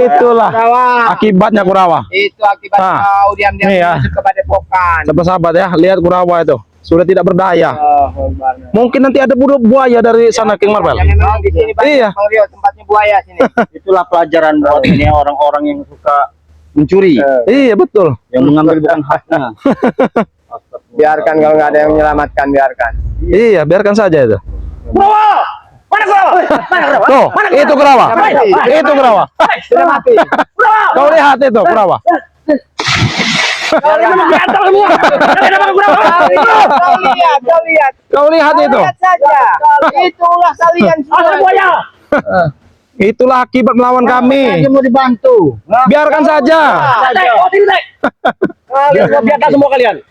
Itulah akibatnya Kurawa. Itu akibat kau diam-diam masuk ke padepokan. Sahabat-sahabat ya, lihat Kurawa itu sudah tidak berdaya. Mungkin nanti ada buaya dari sana, King Marvel. Di sini banyak Bang Rio, tempatnya buaya sini. Itulah pelajaran buat ini orang-orang yang suka mencuri. Iya betul. Yang mengambil bukan haknya. Biarkan kalau nggak ada yang menyelamatkan, biarkan. Iya, biarkan saja itu. Kurawa! Mana Kurawa? Tuh, itu Kurawa. Itu Kurawa. Sudah mati. Kau lihat itu Kurawa. Kau lihat itu. Lihat saja. Itulah kalian semua. Itulah akibat melawan kami. Mau dibantu. Biarkan saja. Biarkan semua kalian.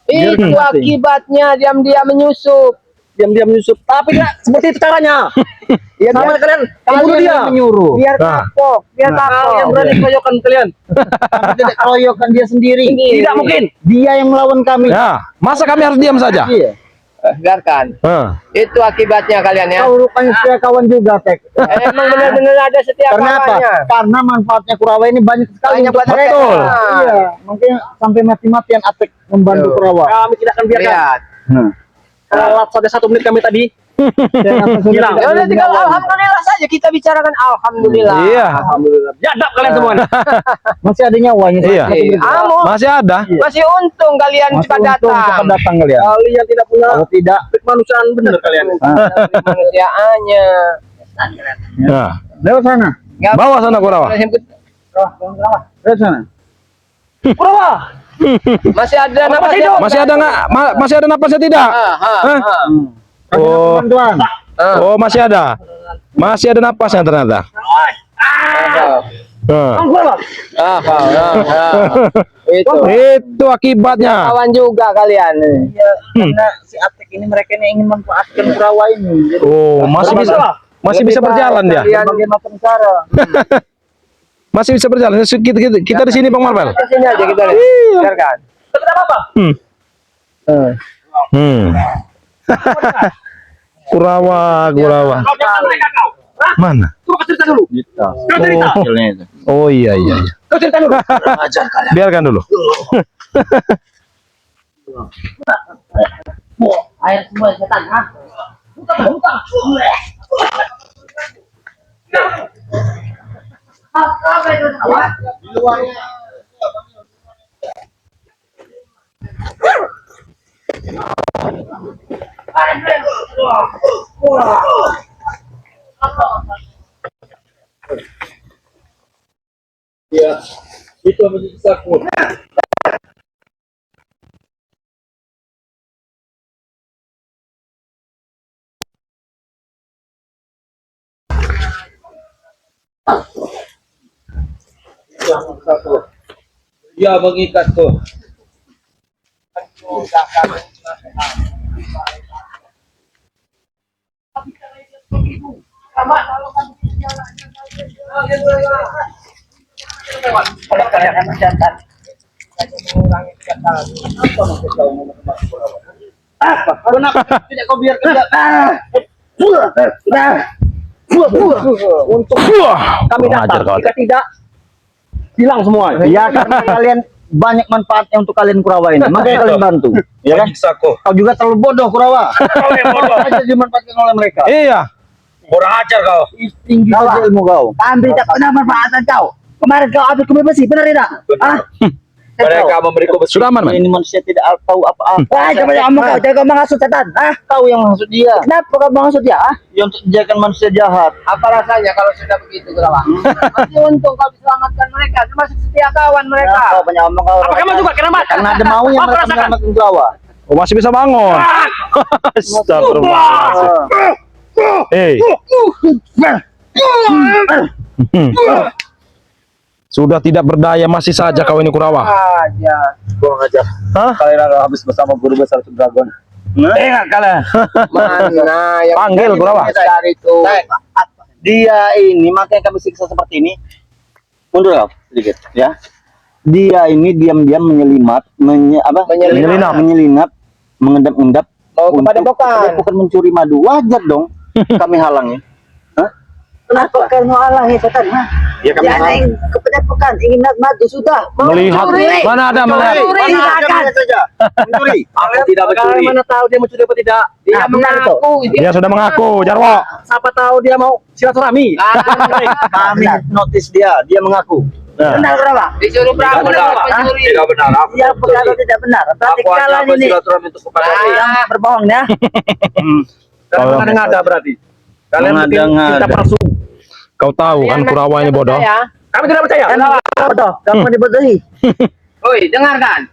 Itu akibatnya diam-diam menyusup. Diam-diam menyusup. Tapi tidak seperti itu caranya. Ya, sama kalian bunuh dia. Menyuruh. Biar kapok. Biar kapok. Yang berani keroyokan kalian. Kami tidak keroyokan dia sendiri. Tidak mungkin. Dia yang melawan kami. Ya, masa kami harus diam saja? Iya. Biarkan. Itu akibatnya kalian ya. Kau rupanya setia kawan juga, Tek. Emang benar-benar ada setiap kawannya. Karena manfaatnya Kurawa ini banyak sekali untuk mereka. Betul. Iya, mungkin sampai mati-matian Atek membantu Kurawa. Kami tidak akan biarkan. Lihat. Kalau saja 1 menit kami tadi hilang. Ya udah tinggal alhamdulillah saja kita bicarakan alhamdulillah. Iya. Alhamdulillah. Jadap kalian semua. Masih ada nyawanya. Iya. Masih ada. Masih untung kalian cepat datang. Kalian. Kalian tidak punya tidak kemanusiaan benar kalian. Kemanusiaannya. Nah, Lewat sana. bawa sana Kurawa. Lewat sana. Kurawa. Masih ada napasnya? Masih ada nggak? Masih ada napasnya tidak? Oh, oh masih ada. Masih ada napasnya ternyata. Itu akibatnya. Kawan juga kalian. Karena si Atek ini mereka ini ingin memanfaatkan Kurawa ini. Oh, masih bisa berjalan dia. Berbagai macam cara. Masih bisa berjalan. Kita di sini Bang Marvel. Di sini aja kita lihat. Biarkan. Tidak apa-apa. Kurawa. Mana? Coba cerita dulu. Kau cerita. Oh iya. Kau cerita dulu. Biarkan dulu. Air semua setan, ha? Buka. Apa itu? Di luarnya. Ya, itu menjadi takut. Ya mengikat tuh. Kenapa tidak kau biarkan dia? Untuk kami datang. Jika tidak, hilang semua. Ya karena kalian banyak manfaatnya untuk kalian Kurawa ini. Makanya kalian bantu. Ya kan? Kau juga terlalu bodoh Kurawa. Kau yang bodoh aja dimanfaatkan oleh mereka. Iya. Kurang ajar kau. Tinggi saja ilmu kau. Kami tak pernah manfaatkan kau. Kemarin kau ambil kami besi, benar tidak? Mereka memberiku besi. Sudah aman, Man? Ini manusia tidak tahu apa-apa. Coba kamu kau jaga menghasut setan. Kau yang menghasut dia. Kenapa kau menghasut dia? Ya untuk menjaga manusia jahat. Apa rasanya kalau sudah begitu, Kurawa? Masih untung kau diselamatkan mereka, termasuk setia kawan mereka. Kau banyak omong kau. Apa kamu juga kena mati? Karena ada maunya mereka menyelamatkan Kurawa. Oh, masih bisa bangun. Astagfirullahaladzim. Sudah tidak berdaya, masih saja kau ini Kurawa. Kurang ajar. Kalian habis bersama guru besar Dragon. Kalian. Mana yang Panggil Kurawa. itu? Dia ini makanya kami siksa seperti ini. Mundur kau sedikit ya. Dia ini diam-diam menyelinap, mengendap-endap Mau kepada bukan mencuri madu. Wajar dong kami halangi. Kenapa kamu halangi setan? Ya kami yang kepedean ingin madu sudah. Melihat mana ada melihat. saja. Mencuri. Aku tidak mencuri. Mana tahu dia mencuri apa tidak? Dia mengaku. Dia sudah mengaku, Jarwo. Siapa tahu dia mau silaturahmi. Kami notis dia mengaku. Benar berapa? Disuruh berapa? Mencuri. Tidak benar. Dia kalau tidak benar. Berarti kalian ini silaturahmi untuk kepada berbohong ya. Kalian mengada berarti. Kalian kita palsu. Kau tahu kan Kurawa ini bodoh. Kami tidak percaya. Bodoh. Kamu dibodohi. Oi, dengarkan.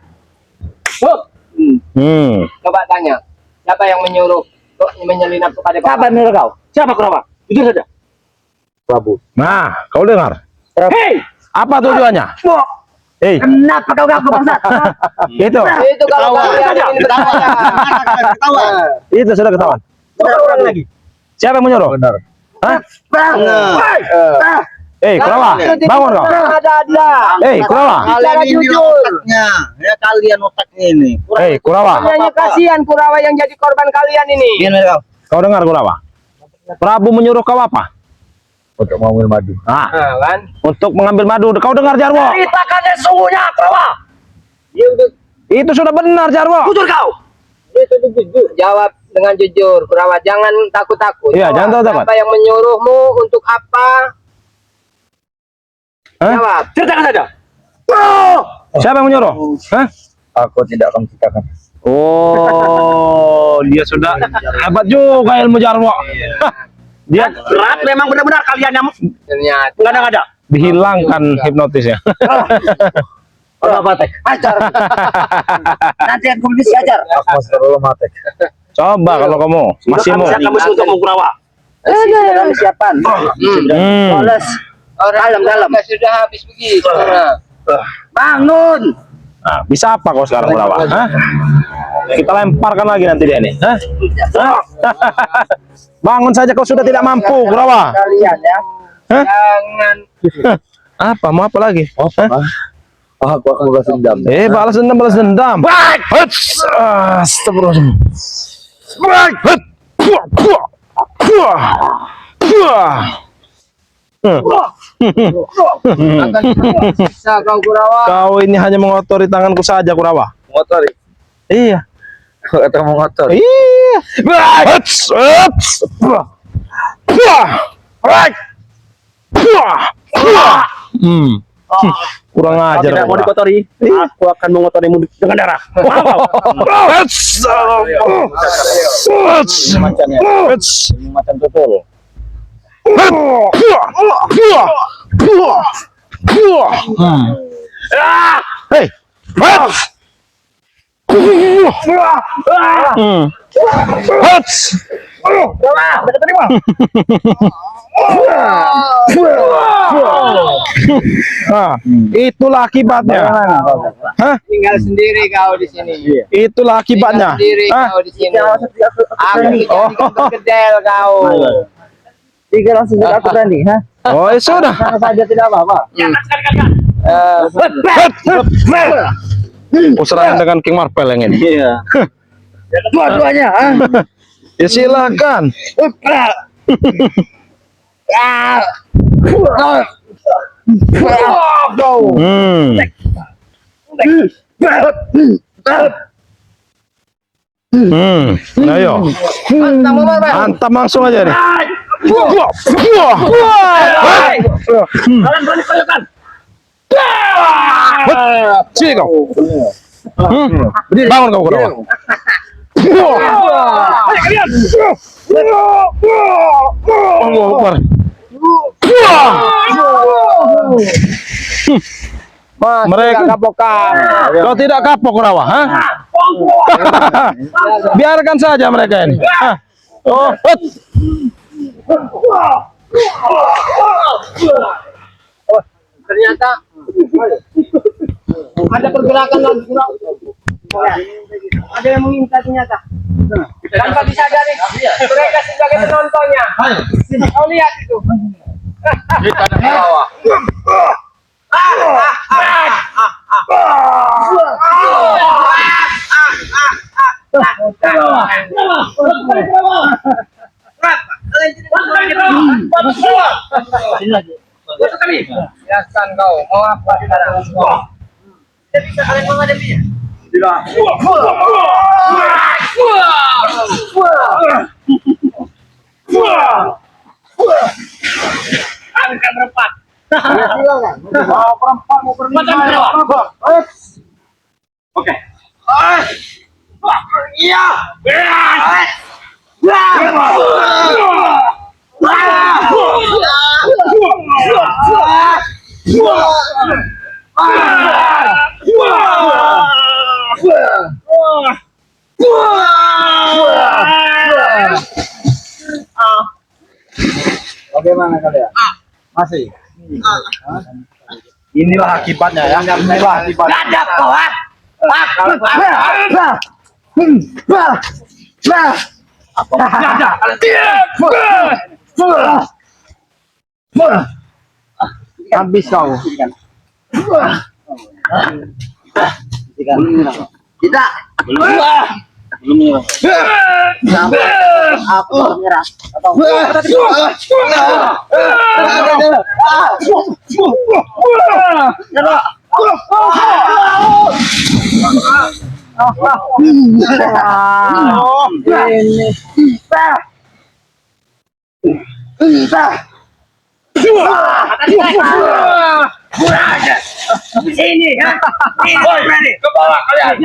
Coba tanya. Siapa yang menyuruh menyelinap kepada Bapak? Siapa menurut kau? Siapa Kurawa? Jujur saja. Prabu. Nah, kau dengar. Hei, Apa tujuannya? Hei, Kenapa kau gak kebangsat? itu. Itu kalau kalian ingin bertanya. Itu sudah ketahuan. orang lagi. Siapa yang menyuruh? Benar. Hah? Kurawa, bangun kau. Ada dia. Kurawa. Kalian ini otaknya. Ya kalian otaknya ini. Kurawa. Hanya kasihan Kurawa yang jadi korban kalian ini. Kau dengar Kurawa? Prabu menyuruh kau apa? Untuk mengambil madu. Nah, Kan? untuk mengambil madu. Kau dengar Jarwo? Ceritakan yang sesungguhnya, Kurawa. Itu sudah benar Jarwo. Jujur kau. Itu jujur. Jawab dengan jujur, Kurawa. Jangan takut-takut. Iya, Jawab. jangan takut-takut. Siapa yang menyuruhmu untuk apa? Hah? Jawab. Ceritakan saja. Siapa yang menyuruh? Hah? Aku tidak akan ceritakan. Oh, dia sudah hebat juga ilmu Jarwo. Dia Berat memang benar-benar kalian yang Ternyata. mengada-ngada. dihilangkan hipnotisnya. Apa matek? Ajar. Nanti aku bisa ajar. Aku masih terlalu matek. Coba kalau kamu masih mau. Kamu untuk Kurawa. Dalam siapan. Poles. Dalam. Sudah habis begitu. Bangun. Nah, bisa apa kau sekarang Kurawa? Hah? Kita lemparkan lagi nanti dia nih. Hah? Hah? Bangun saja kau sudah tidak mampu Kurawa. Kalian ya. Hah? Jangan. Apa? Mau apa lagi? Hah? Aku akan balas dendam. Balas dendam, balas dendam. Baik. Astagfirullahaladzim. Baik. Akan bisa kau Kurawa. Kau ini hanya mengotori tanganku saja Kurawa. Mengotori. Iya. Kata mengotor. Iya. Baik. Kurang ajar. Tidak mau dikotori. Aku akan mengotorimu dengan darah. Macan tutul. Hei. Itulah akibatnya. Hah? Tinggal sendiri kau di sini. Itulah akibatnya. Sendiri Hah? kau di sini. Aku dijadikan perkedel kau. Tiga langsung aku berani, ha? Oh, ya sudah. Sana saja tidak apa-apa. Userahin dengan King Marvel yang ini. Iya. Dua-duanya, ha? Ya silakan. Ayo. Mantap langsung aja nih. Kalian berani koyokan. Sini kau. Bangun kau Kurawa. Allah Akbar. Mereka kapok-kapok. kau tidak kapok Kurawa, hah? Biarkan saja mereka ini. Hah? Oh, Ternyata ada pergerakan lagi. Ada yang mengintai ternyata. Tanpa disadari mereka sebagai penontonnya. Kau lihat itu. Kita ada Kurawa. kau. Mau apa sekarang? Tidak bisa kalian menghadapinya. Tidak. Angkat berempat. Perempat mau Macam berapa? Oke. Iya. Bagaimana kalian? Masih? Inilah akibatnya ya. Inilah akibatnya. Gadap kau, ah. Habis kau. Tidak. Belum. Aku menyerah. Ini ya. Ini ke bawah kalian.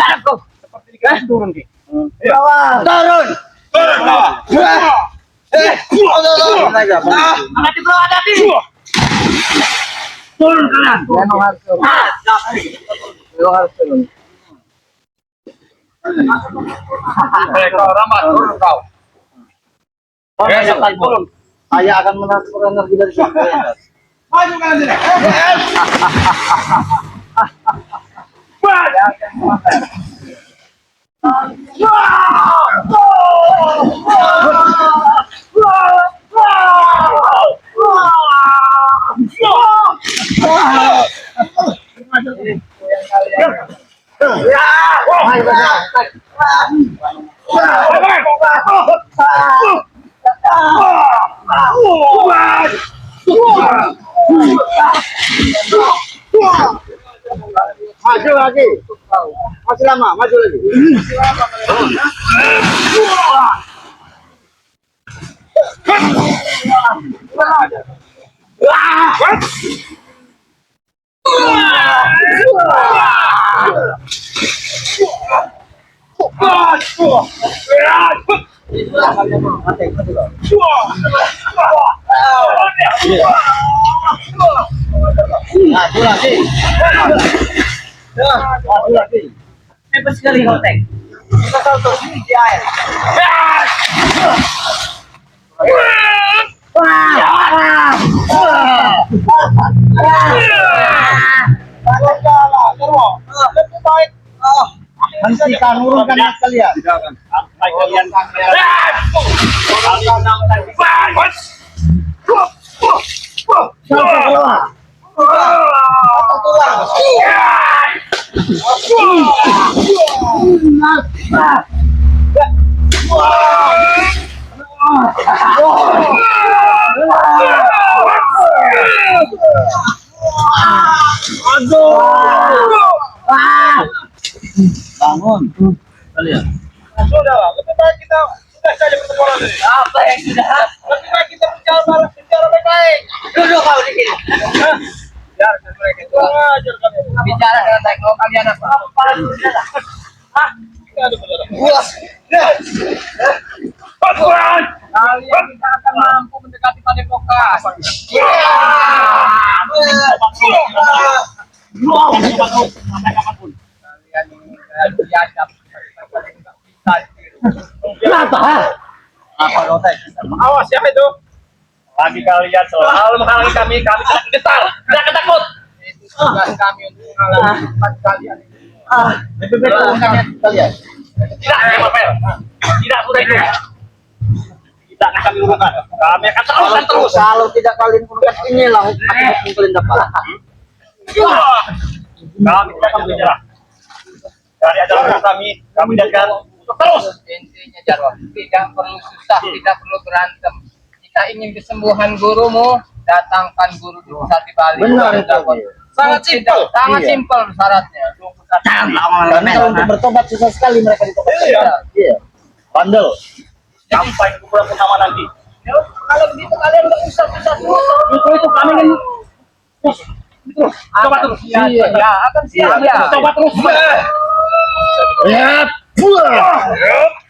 Turun ki. Turun. Angkat di bawah hati. Turun kalian. Kau ramah, turun kau. Turun. Saya akan mentransfer energi dari sini. Maju kalian sini. Maju lagi. Masih lama, maju lagi. Maju lagi. Maju lagi. Hebat sekali kau, Teng. Kita salto sini di air. Lebih baik. Hentikan, urungkan kalian. Sampai kalian Salto keluar. Bangun. Kalian. sudah lah. Lebih baik kita sudah saja pertemuan ini. Apa yang sudah? Lebih baik kita bicara baik-baik. Duduk kau di sini. Biarkan mereka itu ajar kalian. Bicara dengan baik mau kalian apa? Apa sudah lah. Ah, kita ada benar. Wah. Pasukan. Kalian tidak akan mampu mendekati padepokan. Kalian ini diadap. Kenapa? Apa Rotek? Awas ya itu. Lagi kalian selalu menghalangi kami tidak getar, tidak ketakut. Itu tugas kami untuk menghalangi kalian. Lebih baik kalian. Tidak, Mapel. Tidak sudah itu. Tidak akan kami urungkan. Kami akan teruskan terus. Kalau tidak kalian urungkan inilah akibat yang kalian dapat. Kami tidak akan menyerah. Dari ajaran kami akan terus. Intinya Jarwo, tidak perlu susah, tidak perlu berantem. Jika ingin kesembuhan gurumu, datangkan guru di pusat di Bali. Benar itu. Sangat simpel. Sangat Iya. simpel syaratnya. Karena kalau untuk bertobat susah sekali mereka ditobat. Iya. Bandel. Sampai ke bulan purnama nanti. Kalau begitu kalian nggak usah Itu kami kan coba terus. Iya, akan siap ya. coba terus. Ya.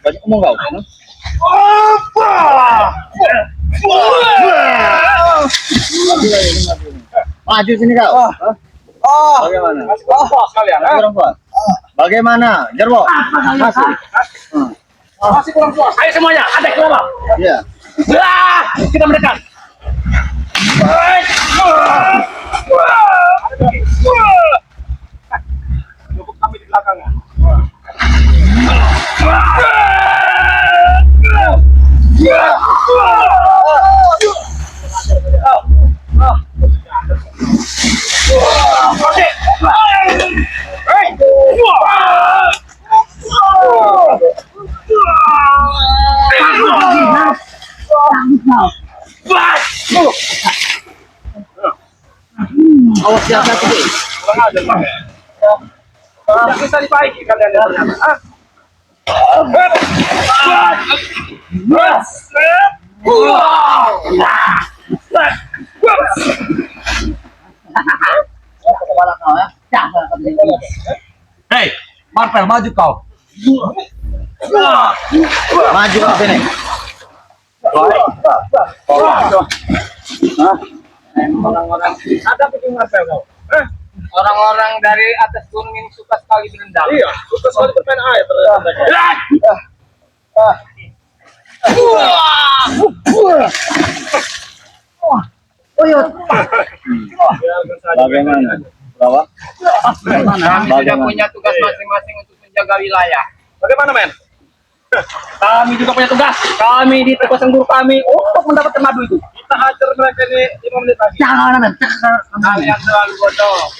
Banyak ngomong kau. Maju sini kau. Bagaimana? Sekalian. Kurang puas. Bagaimana? Jarwo. Masih. Masih kurang puas. Ayo semuanya, ada kelapa. Iya. Kita mendekat. Cukup kami di belakangnya. Awas siapa tuh? Tidak bisa dibaiki kalian yang ternyata. Hei, Marvel maju kau. Maju kau sini. Orang-orang ada bikin Marvel kau. Orang-orang dari atas gunung yang suka sekali berendam. Iya, suka sekali bermain air Bagaimana? Berapa? Kami sudah punya tugas masing-masing untuk menjaga wilayah. Bagaimana, men? Kami juga punya tugas. Kami di tugas guru kami untuk mendapatkan madu itu. Kita hajar mereka ini 5 menit lagi. Kalian terlalu bodoh.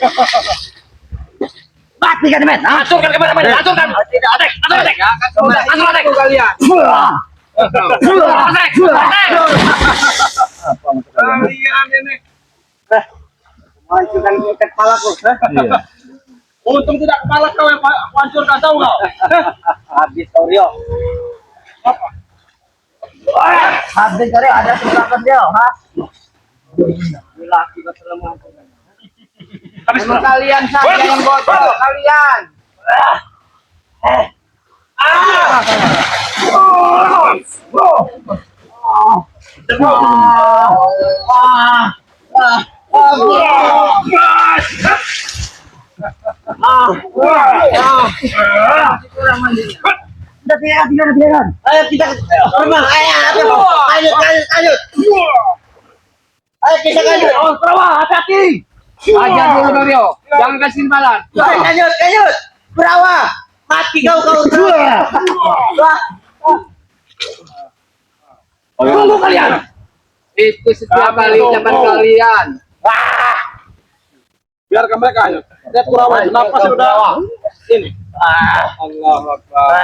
Mati kan men? Hancurkan kemana-mana, hancurkan. Tidak Atek, atek. Ya akan Langsung atek. itu kalian. Atek, atek. Kalian ini. Hancurkan kepalaku. Iya. Untung tidak kepala kau yang hancurkan tahu kau. Habis Oreo. Habis Oreo ada seberapa dia, ha? Laki keselamatan. Habis Cuma kalian saja yang bodoh, kalian. Ayo kita terbang, ayo lanjut. Ayo kita lanjut. Oh, Trawa, hati-hati. Ajar dulu Bang Rio, jangan kasih imbalan. Lanjut. Berawa. Mati kau. Tunggu kalian. Itu setiap kali ucapan kalian. Biarkan mereka hanyut. Lihat Kurawa, kenapa sudah ini? Allah Akbar.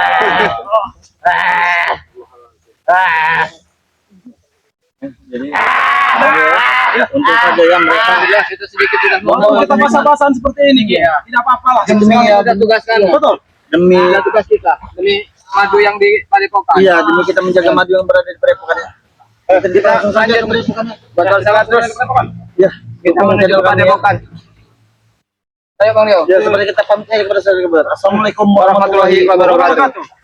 Jadi untuk saja yang mereka Itu sedikit tidak Kalau kita basah-basahan seperti ini, Ki, tidak apa-apa lah. Kita tugaskan. Betul. demi Kita tugas kita demi madu yang di Padepokan. iya demi kita menjaga madu yang berada di Padepokan ya. Kita langsung saja ke Padepokan. Bakal salah terus. Ya, Kita menuju ke Padepokan. Ayo Bang Rio. Ya, seperti kita pamit saja kepada saudara. Assalamualaikum warahmatullahi wabarakatuh.